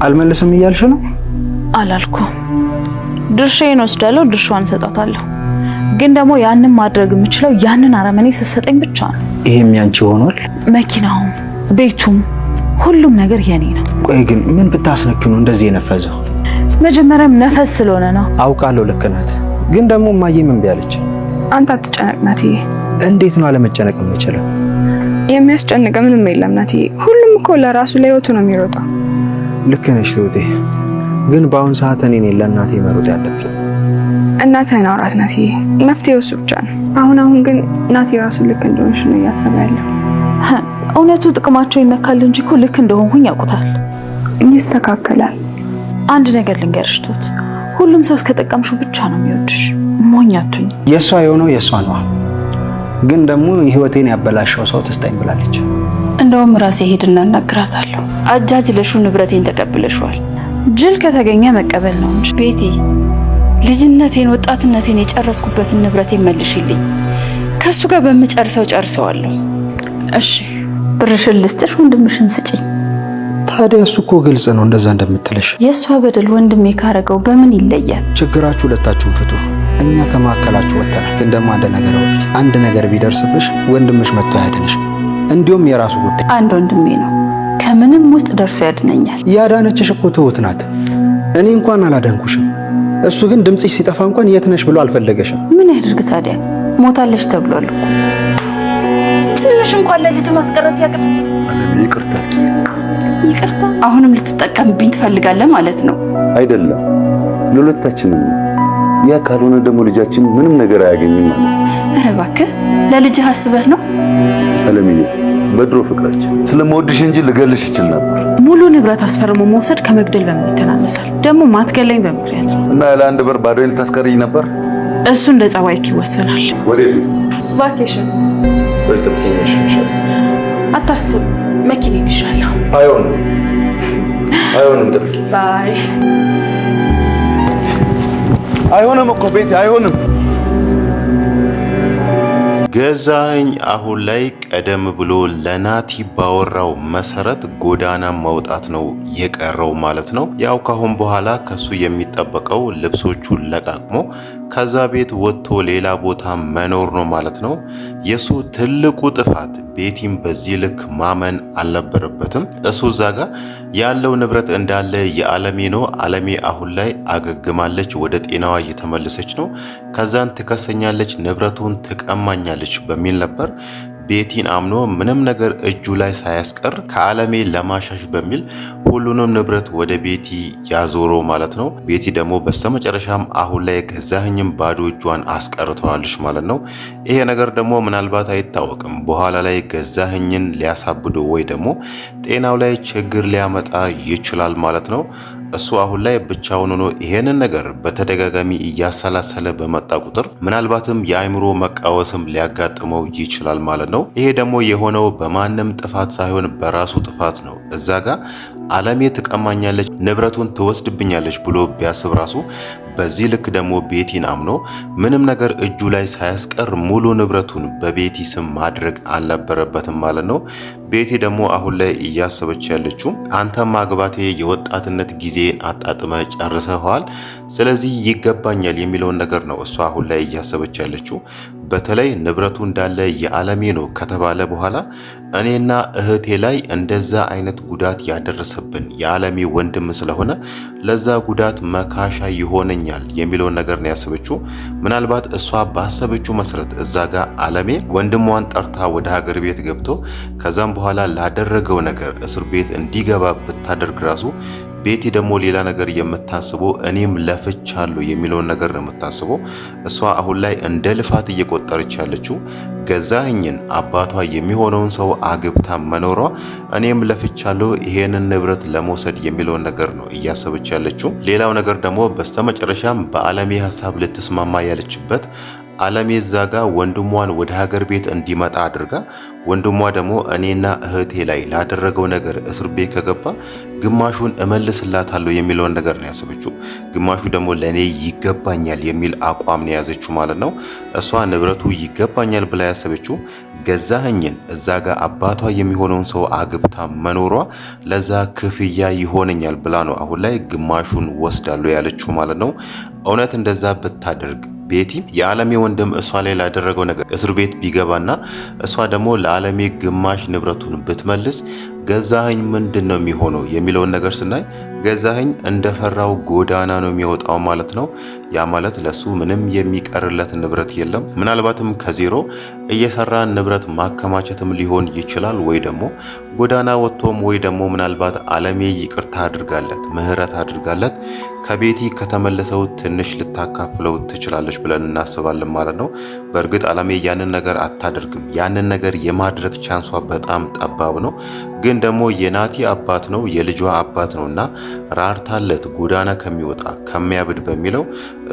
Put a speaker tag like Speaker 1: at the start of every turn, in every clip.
Speaker 1: አልመልስም እያልሽ ነው?
Speaker 2: አላልኩም። ድርሻዬን ወስዳለሁ፣ ድርሻዋን ሰጣታለሁ። ግን ደግሞ ያንን ማድረግ የምችለው ያንን አረመኔ ስትሰጠኝ ብቻ ነው።
Speaker 1: ይሄም ያንቺ ሆኗል?
Speaker 2: መኪናውም ቤቱም ሁሉም ነገር የኔ ነው።
Speaker 1: ቆይ ግን ምን ብታስነክኑ እንደዚህ የነፈዘው?
Speaker 2: መጀመሪያም ነፈስ ስለሆነ ነው።
Speaker 1: አውቃለሁ፣ ልክ ናት። ግን ደግሞ እማዬ ምን ቢያለች?
Speaker 3: አንተ አትጨነቅ ናትዬ።
Speaker 1: እንዴት ነው አለመጨነቅ የምችለው?
Speaker 3: የሚያስጨንቅ ምንም የለም ናትዬ። ሁሉም እኮ ለራሱ ለህይወቱ ነው የሚሮጠው።
Speaker 1: ልክ ነሽ ትሁቴ። ግን በአሁን ሰዓት እኔ ነኝ ለእናቴ መሮጥ ያለብኝ።
Speaker 3: እናትህን አውራት ናትዬ፣ መፍትሄው እሱ ብቻ ነው። አሁን ግን ናቲ ራሱ ልክ እንደሆንሽ ነው እያሰበ ያለው።
Speaker 2: እውነቱ ጥቅማቸው ይነካል እንጂ እኮ ልክ እንደሆንኩኝ ያውቁታል።
Speaker 3: ይስተካከላል።
Speaker 2: አንድ ነገር ልንገርሽ ትሁት፣ ሁሉም ሰው እስከጠቀምሽው ብቻ ነው የሚወድሽ። ሞኛቱኝ።
Speaker 1: የሷ የሆነው የሷ ነው። ግን ደግሞ ህይወቴን ያበላሸው ሰው ትስጠኝ ብላለች።
Speaker 4: እንደውም ራሴ ሄድና እናግራታለሁ። አጃጅለሹ ንብረቴን ተቀብለሽዋል።
Speaker 2: ጅል ከተገኘ መቀበል ነው እንጂ።
Speaker 4: ቤቲ፣ ልጅነቴን ወጣትነቴን የጨረስኩበትን ንብረቴን መልሽልኝ። ከሱ ጋር በመጨረሰው ጨርሰዋለሁ።
Speaker 2: እሺ፣
Speaker 4: ብርሽን ልስጥሽ፣ ወንድምሽን ስጪኝ።
Speaker 1: ታዲያ እሱ እኮ ግልጽ ነው እንደዛ እንደምትልሽ።
Speaker 4: የሷ በደል ወንድሜ ካረገው በምን ይለያል?
Speaker 1: ችግራችሁ ሁለታችሁም ፍቱ። እኛ ከማከላችሁ ወተናል። ግን ደግሞ አንድ ነገር ቢደርስብሽ ወንድምሽ መጥቶ ያድንሽ። እንዲሁም የራሱ ጉዳይ።
Speaker 4: አንድ ወንድሜ ነው፣ ከምንም ውስጥ ደርሶ ያድነኛል።
Speaker 1: ያዳነችሽ እኮ ትሁት ናት። እኔ እንኳን አላዳንኩሽም። እሱ ግን ድምጽሽ ሲጠፋ እንኳን የት ነሽ ብሎ አልፈለገሽም።
Speaker 4: ምን ያድርግ ታዲያ? ሞታለች ተብሏል እኮ። ትንሽ እንኳን ለልጅ ማስቀረት ያቅት። ይቅርታ። አሁንም ልትጠቀምብኝ ትፈልጋለህ ማለት ነው?
Speaker 5: አይደለም፣ ለሁለታችንም። ያ ካልሆነ ደግሞ ልጃችን ምንም ነገር አያገኝም ማለት ነው።
Speaker 4: ኧረ እባክህ፣ ለልጅህ አስበህ ነው?
Speaker 5: አለምዬ፣ በድሮ ፍቅራችን ስለምወድሽ እንጂ ልገልሽ ይችል ነበር።
Speaker 2: ሙሉ ንብረት አስፈርሞ መውሰድ ከመግደል በምን ይተናነሳል? ደግሞ ማትገለኝ በምክንያት ነው።
Speaker 5: እና ለአንድ በር ባዶዬን ልታስቀሪኝ ነበር?
Speaker 2: እሱ እንደ ጸባይክ ይወሰናል።
Speaker 5: ወዴት?
Speaker 2: ቫኬሽን።
Speaker 5: በጥብቅሽ ይሻላል።
Speaker 2: አታስብ፣ መኪናዬን ይሻላል።
Speaker 5: አይሆንም ጥብቅ።
Speaker 2: ባይ።
Speaker 5: አይሆንም እኮ ቤቴ፣ አይሆንም።
Speaker 6: ገዛኸኝ አሁን ላይ ቀደም ብሎ ለናቲ ባወራው መሰረት ጎዳና መውጣት ነው የቀረው ማለት ነው። ያው ካሁን በኋላ ከሱ የሚጠበቀው ልብሶቹን ለቃቅሞ ከዛ ቤት ወጥቶ ሌላ ቦታ መኖር ነው ማለት ነው። የሱ ትልቁ ጥፋት ቤቲም በዚህ ልክ ማመን አልነበረበትም። እሱ እዛ ጋር ያለው ንብረት እንዳለ የዓለሜ ነው። ዓለሜ አሁን ላይ አገግማለች፣ ወደ ጤናዋ እየተመለሰች ነው። ከዛን ትከሰኛለች፣ ንብረቱን ትቀማኛለች በሚል ነበር ቤቲን አምኖ ምንም ነገር እጁ ላይ ሳያስቀር ከዓለሜ ለማሻሽ በሚል ሁሉንም ንብረት ወደ ቤቲ ያዞሮ ማለት ነው። ቤቲ ደግሞ በስተመጨረሻም አሁን ላይ ገዛኸኝም ባዶ እጇን አስቀርተዋለች ማለት ነው። ይሄ ነገር ደግሞ ምናልባት አይታወቅም፣ በኋላ ላይ ገዛኸኝን ሊያሳብዶ ወይ ደግሞ ጤናው ላይ ችግር ሊያመጣ ይችላል ማለት ነው። እሱ አሁን ላይ ብቻውን ሆኖ ይሄንን ነገር በተደጋጋሚ እያሰላሰለ በመጣ ቁጥር ምናልባትም የአእምሮ መቃወስም ሊያጋጥመው ይችላል ማለት ነው። ይሄ ደግሞ የሆነው በማንም ጥፋት ሳይሆን በራሱ ጥፋት ነው። እዛ ጋር ዓለሜ ትቀማኛለች፣ ንብረቱን ትወስድብኛለች ብሎ ቢያስብ ራሱ በዚህ ልክ ደግሞ ቤቲን አምኖ ምንም ነገር እጁ ላይ ሳያስቀር ሙሉ ንብረቱን በቤቲ ስም ማድረግ አልነበረበትም ማለት ነው። ቤቲ ደግሞ አሁን ላይ እያሰበች ያለችው አንተ ማግባቴ የወጣትነት ጊዜን አጣጥመ ጨርሰዋል፣ ስለዚህ ይገባኛል የሚለውን ነገር ነው እሷ አሁን ላይ እያሰበች ያለችው። በተለይ ንብረቱ እንዳለ የዓለሜ ነው ከተባለ በኋላ እኔና እህቴ ላይ እንደዛ አይነት ጉዳት ያደረሰብን የዓለሜ ወንድም ስለሆነ ለዛ ጉዳት መካሻ ይሆነኛል የሚለውን ነገር ነው ያሰበችው። ምናልባት እሷ ባሰበችው መሰረት እዛ ጋር ዓለሜ ወንድሟን ጠርታ ወደ ሀገር ቤት ገብቶ ከዛም በኋላ ላደረገው ነገር እስር ቤት እንዲገባ ብታደርግ ራሱ ቤቲ ደግሞ ሌላ ነገር የምታስበው እኔም ለፍቻለሁ የሚለውን ነገር ነው የምታስበው። እሷ አሁን ላይ እንደ ልፋት እየቆጠረች ያለችው ገዛኸኝን አባቷ የሚሆነውን ሰው አግብታ መኖሯ እኔም ለፍቻለሁ ይሄንን ንብረት ለመውሰድ የሚለውን ነገር ነው እያሰበች ያለችው። ሌላው ነገር ደግሞ በስተመጨረሻም በዓለሜ ሀሳብ ልትስማማ ያለችበት ዓለሜ ዛጋ ወንድሟን ወደ ሀገር ቤት እንዲመጣ አድርጋ ወንድሟ ደግሞ እኔና እህቴ ላይ ላደረገው ነገር እስር ቤት ከገባ ግማሹን እመልስላታለሁ የሚለውን ነገር ነው ያሰበችው። ግማሹ ደግሞ ለኔ ይገባኛል የሚል አቋም ነው ያዘችው ማለት ነው። እሷ ንብረቱ ይገባኛል ብላ ያሰበችው ገዛኸኝን እዛ ጋር አባቷ የሚሆነውን ሰው አግብታ መኖሯ ለዛ ክፍያ ይሆነኛል ብላ ነው አሁን ላይ ግማሹን ወስዳለሁ ያለችው ማለት ነው። እውነት እንደዛ ብታደርግ ቤቲ የዓለሜ ወንድም እሷ ላይ ላደረገው ነገር እስር ቤት ቢገባና እሷ ደግሞ ለዓለሜ ግማሽ ንብረቱን ብትመልስ ገዛኸኝ ምንድን ነው የሚሆነው የሚለውን ነገር ስናይ ገዛኸኝ እንደፈራው ጎዳና ነው የሚወጣው ማለት ነው። ያ ማለት ለሱ ምንም የሚቀርለት ንብረት የለም። ምናልባትም ከዜሮ እየሰራ ንብረት ማከማቸትም ሊሆን ይችላል፣ ወይ ደግሞ ጎዳና ወጥቶም ወይ ደግሞ ምናልባት ዓለሜ ይቅርታ አድርጋለት ምህረት አድርጋለት ከቤቲ ከተመለሰው ትንሽ ልታካፍለው ትችላለች ብለን እናስባለን ማለት ነው። በእርግጥ ዓለሜ ያንን ነገር አታደርግም። ያንን ነገር የማድረግ ቻንሷ በጣም ጠባብ ነው። ግን ደግሞ የናቲ አባት ነው የልጇ አባት ነውና ራርታለት ጎዳና ከሚወጣ ከሚያብድ በሚለው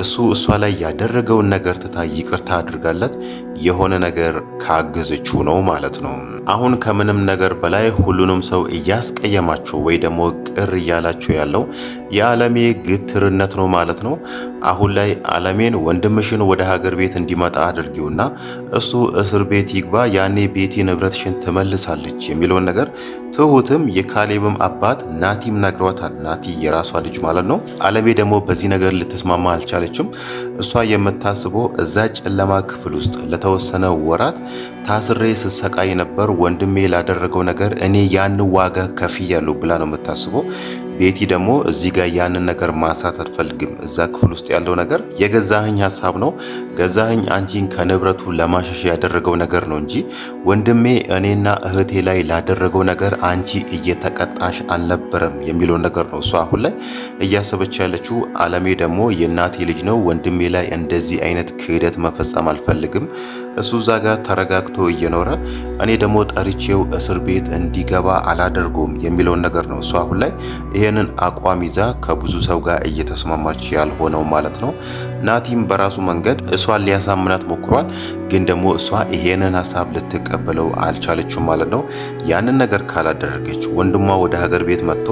Speaker 6: እሷ ላይ ያደረገውን ነገር ትታ ይቅርታ አድርጋለት የሆነ ነገር ካገዘችው ነው ማለት ነው። አሁን ከምንም ነገር በላይ ሁሉንም ሰው እያስቀየማቸው ወይ ደግሞ ቅር እያላቸው ያለው የዓለሜ ግትርነት ነው ማለት ነው። አሁን ላይ ዓለሜን ወንድምሽን ወደ ሀገር ቤት እንዲመጣ አድርጊውና እሱ እስር ቤት ይግባ፣ ያኔ ቤቲ ንብረትሽን ትመልሳለች የሚለውን ነገር ትሁትም የካሌብም አባት ናቲም ነግሯታል። ናቲ የራሷ ልጅ ማለት ነው። ዓለሜ ደግሞ በዚህ ነገር ልትስማማ አልቻለችም። እሷ የምታስበው እዛ ጨለማ ክፍል ውስጥ ለተወሰነ ወራት ታስሬ ስሰቃይ ነበር፣ ወንድሜ ላደረገው ነገር እኔ ያን ዋጋ ከፍያለሁ ብላ ነው የምታስበው። ቤቲ ደግሞ እዚህ ጋር ያንን ነገር ማንሳት አትፈልግም። እዛ ክፍል ውስጥ ያለው ነገር የገዛኸኝ ሀሳብ ነው። ገዛኸኝ አንቺን ከንብረቱ ለማሸሽ ያደረገው ነገር ነው እንጂ ወንድሜ እኔና እህቴ ላይ ላደረገው ነገር አንቺ እየተቀጣሽ አልነበረም የሚለው ነገር ነው እሷ አሁን ላይ እያሰበች ያለችው። ዓለሜ ደግሞ የእናቴ ልጅ ነው፣ ወንድሜ ላይ እንደዚህ አይነት ክህደት መፈጸም አልፈልግም። እሱ እዛ ጋር ተረጋግቶ እየኖረ እኔ ደግሞ ጠርቼው እስር ቤት እንዲገባ አላደርገውም የሚለውን ነገር ነው እሷ አሁን ላይ ይሄንን አቋም ይዛ ከብዙ ሰው ጋር እየተስማማች ያልሆነው ማለት ነው። ናቲም በራሱ መንገድ እሷን ሊያሳምናት ሞክሯል፣ ግን ደግሞ እሷ ይሄንን ሀሳብ ልትቀበለው አልቻለችም ማለት ነው። ያንን ነገር ካላደረገች ወንድሟ ወደ ሀገር ቤት መጥቶ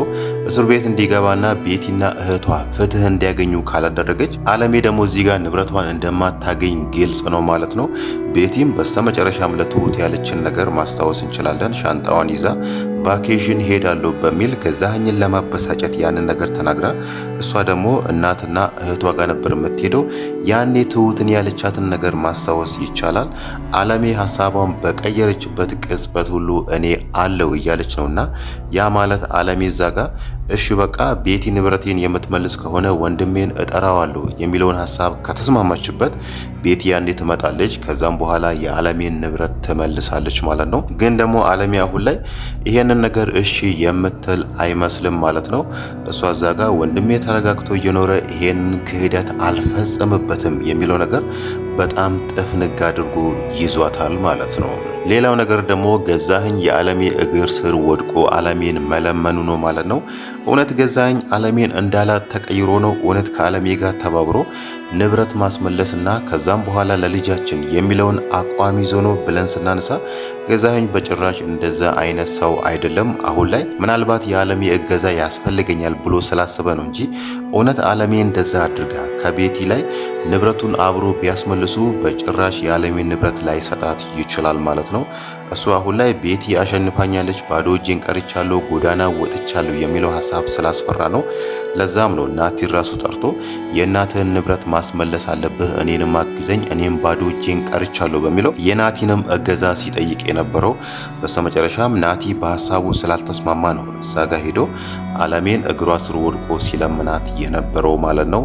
Speaker 6: እስር ቤት እንዲገባና ቤቲና እህቷ ፍትህ እንዲያገኙ ካላደረገች ዓለሜ ደግሞ እዚህ ጋር ንብረቷን እንደማታገኝ ግልጽ ነው ማለት ነው። ቤቲም በስተመጨረሻም ለትሁት ያለችን ነገር ማስታወስ እንችላለን። ሻንጣዋን ይዛ ቫኬሽን ሄዳለሁ በሚል ገዛኸኝን ለማበሳጨት ያንን ነገር ተናግራ እሷ ደግሞ እናትና እህቷ ጋር ነበር የምትሄደው። ያኔ ትሁትን ያለቻትን ነገር ማስታወስ ይቻላል። ዓለሜ ሀሳቧን በቀየረችበት ቅጽበት ሁሉ እኔ አለው እያለች ነውና ያ ማለት ዓለሜ እዛ ጋር እሺ በቃ ቤቲ ንብረቴን የምትመልስ ከሆነ ወንድሜን እጠራዋለሁ የሚለውን ሀሳብ ከተስማማችበት ቤቲ ያኔ ትመጣለች። ከዛም በኋላ የዓለሜን ንብረት ትመልሳለች ማለት ነው። ግን ደግሞ ዓለሜ አሁን ላይ ይሄንን ነገር እሺ የምትል አይመስልም ማለት ነው። እሷ እዛ ጋር ወንድሜ ተረጋግቶ እየኖረ ይሄንን ክህደት አልፈጸምበትም የሚለው ነገር በጣም ጥፍንግ አድርጎ ይዟታል ማለት ነው። ሌላው ነገር ደግሞ ገዛኸኝ የዓለሜ እግር ስር ወድቆ ዓለሜን መለመኑ ነው ማለት ነው። እውነት ገዛኸኝ ዓለሜን እንዳላት ተቀይሮ ነው? እውነት ከዓለሜ ጋር ተባብሮ ንብረት ማስመለስና ከዛም በኋላ ለልጃችን የሚለውን አቋም ይዞ ነው ብለን ስናነሳ ገዛኸኝ በጭራሽ እንደዛ አይነት ሰው አይደለም። አሁን ላይ ምናልባት የዓለሜ እገዛ ያስፈልገኛል ብሎ ስላሰበ ነው እንጂ እውነት ዓለሜ እንደዛ አድርጋ ከቤቲ ላይ ንብረቱን አብሮ ቢያስመልሱ በጭራሽ የዓለሜን ንብረት ላይ ሰጣት ይችላል ማለት ነው። እሱ አሁን ላይ ቤቲ አሸንፋኛለች፣ ባዶ እጄን ቀርቻለሁ፣ ጎዳና ወጥቻለሁ የሚለው ሀሳብ ስላስፈራ ነው። ለዛም ነው ናቲ ራሱ ጠርቶ የእናትህን ንብረት ማስመለስ አለብህ፣ እኔንም አግዘኝ፣ እኔም ባዶ እጄን ቀርቻለሁ በሚለው የናቲንም እገዛ ሲጠይቅ የነበረው። በስተመጨረሻም ናቲ በሀሳቡ ስላልተስማማ ነው እዛ ጋር ሄዶ ዓለሜን እግሯ ስር ወድቆ ሲለምናት የነበረው ማለት ነው።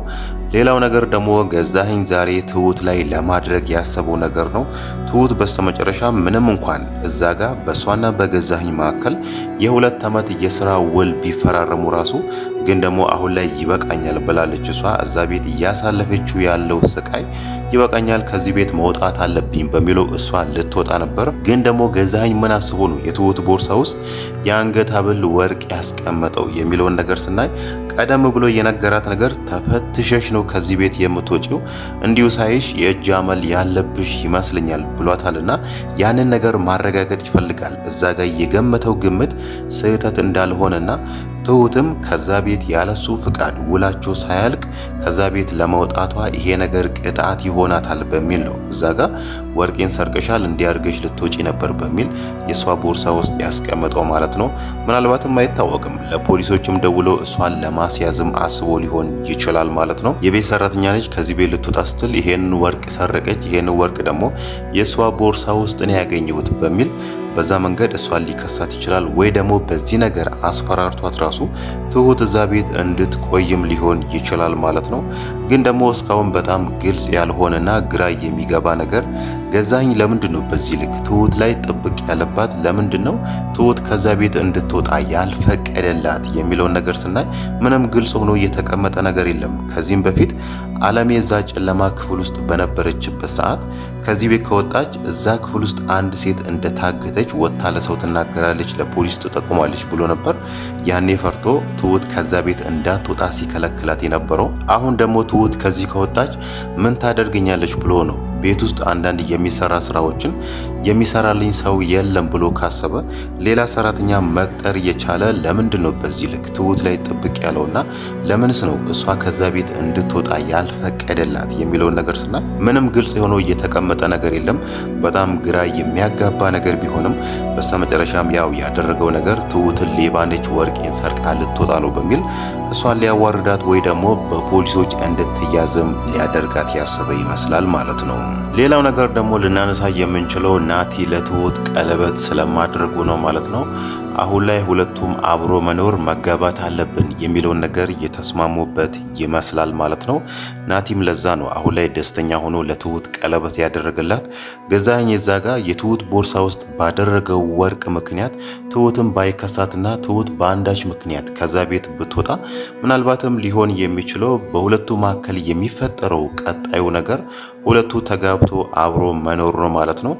Speaker 6: ሌላው ነገር ደግሞ ገዛኸኝ ዛሬ ትሁት ላይ ለማድረግ ያሰበው ነገር ነው። ትሁት በስተመጨረሻ ምንም እንኳን እዛ ጋር በእሷና በገዛኸኝ መካከል የሁለት ዓመት የስራ ውል ቢፈራረሙ ራሱ ግን ደግሞ አሁን ላይ ይበቃኛል ብላለች። እሷ እዛ ቤት እያሳለፈችው ያለው ስቃይ ይበቃኛል፣ ከዚህ ቤት መውጣት አለብኝ በሚለው እሷ ልትወጣ ነበር። ግን ደግሞ ገዛኸኝ ምን አስቦ ነው የትሁት ቦርሳ ውስጥ የአንገት ሐብል ወርቅ ያስቀመጠው የሚለውን ነገር ስናይ ቀደም ብሎ የነገራት ነገር ተፈትሸሽ ነው ከዚህ ቤት የምትወጪው፣ እንዲሁ ሳይሽ የእጅ አመል ያለብሽ ይመስለኛል ብሏታልና ያንን ነገር ማረጋገጥ ይፈልጋል። እዛ ጋር የገመተው ግምት ስህተት እንዳልሆነና ትሁትም ከዛ ቤት ያለሱ ፍቃድ ውላቸው ሳያልቅ ከዛ ቤት ለመውጣቷ ይሄ ነገር ቅጣት ይሆናታል በሚል ነው እዛ ጋር ወርቄን ሰርቀሻል እንዲያርገሽ ልትወጪ ነበር በሚል የሷ ቦርሳ ውስጥ ያስቀመጠው ማለት ነው። ምናልባትም አይታወቅም ለፖሊሶችም ደውሎ እሷን ለማስያዝም አስቦ ሊሆን ይችላል ማለት ነው። የቤት ሰራተኛ ነች፣ ከዚህ ቤት ልትወጣ ስትል ይሄን ወርቅ ሰረቀች፣ ይሄን ወርቅ ደግሞ የሷ ቦርሳ ውስጥ ነው ያገኘሁት በሚል በዛ መንገድ እሷን ሊከሳት ይችላል። ወይ ደግሞ በዚህ ነገር አስፈራርቷት ራሱ ትሁት እዛ ቤት እንድትቆይም ሊሆን ይችላል ማለት ነው። ግን ደግሞ እስካሁን በጣም ግልጽ ያልሆነና ግራ የሚገባ ነገር ገዛኸኝ ለምንድን ነው በዚህ ልክ ትሁት ላይ ጥብቅ ያለባት? ለምንድን ነው ትሁት ከዛ ቤት እንድትወጣ ያልፈቀደላት የሚለውን ነገር ስናይ ምንም ግልጽ ሆኖ የተቀመጠ ነገር የለም። ከዚህም በፊት አለሜ እዛ ጨለማ ክፍል ውስጥ በነበረችበት ሰዓት ከዚህ ቤት ከወጣች እዛ ክፍል ውስጥ አንድ ሴት እንደታገተች ወጥታ ለሰው ትናገራለች፣ ለፖሊስ ትጠቁማለች ብሎ ነበር። ያኔ ፈርቶ ትሁት ከዛ ቤት እንዳትወጣ ሲከለክላት የነበረው። አሁን ደግሞ ትሁት ከዚህ ከወጣች ምን ታደርገኛለች ብሎ ነው ቤት ውስጥ አንዳንድ የሚሰራ ስራዎችን የሚሰራልኝ ሰው የለም ብሎ ካሰበ ሌላ ሰራተኛ መቅጠር የቻለ ለምንድን ነው በዚህ ልክ ትሁት ላይ ጥብቅ ያለውና ለምንስ ነው እሷ ከዛ ቤት እንድትወጣ ያልፈቀደላት የሚለውን ነገር ስናይ ምንም ግልጽ ሆኖ የተቀመጠ ነገር የለም። በጣም ግራ የሚያጋባ ነገር ቢሆንም በስተመጨረሻም ያው ያደረገው ነገር ትሁትን ሌባ ነች ወርቄን ሰርቃ ልትወጣ ነው በሚል እሷን ሊያዋርዳት ወይ ደግሞ በፖሊሶች እንድትያዝም ሊያደርጋት ያሰበ ይመስላል ማለት ነው። ሌላው ነገር ደግሞ ልናነሳ የምንችለው ናቲ ለትሁት ቀለበት ስለማድረጉ ነው ማለት ነው። አሁን ላይ ሁለቱም አብሮ መኖር መጋባት አለብን የሚለውን ነገር የተስማሙበት ይመስላል ማለት ነው። ናቲም ለዛ ነው አሁን ላይ ደስተኛ ሆኖ ለትሁት ቀለበት ያደረገላት። ገዛኸኝ እዛ ጋር የትሁት ቦርሳ ውስጥ ባደረገው ወርቅ ምክንያት ትሁትን ባይከሳትና ትሁት በአንዳች ምክንያት ከዛ ቤት ብትወጣ ምናልባትም ሊሆን የሚችለው በሁለቱ መካከል የሚፈጠረው ቀጣዩ ነገር ሁለቱ ተጋብቶ አብሮ መኖር ነው ማለት ነው።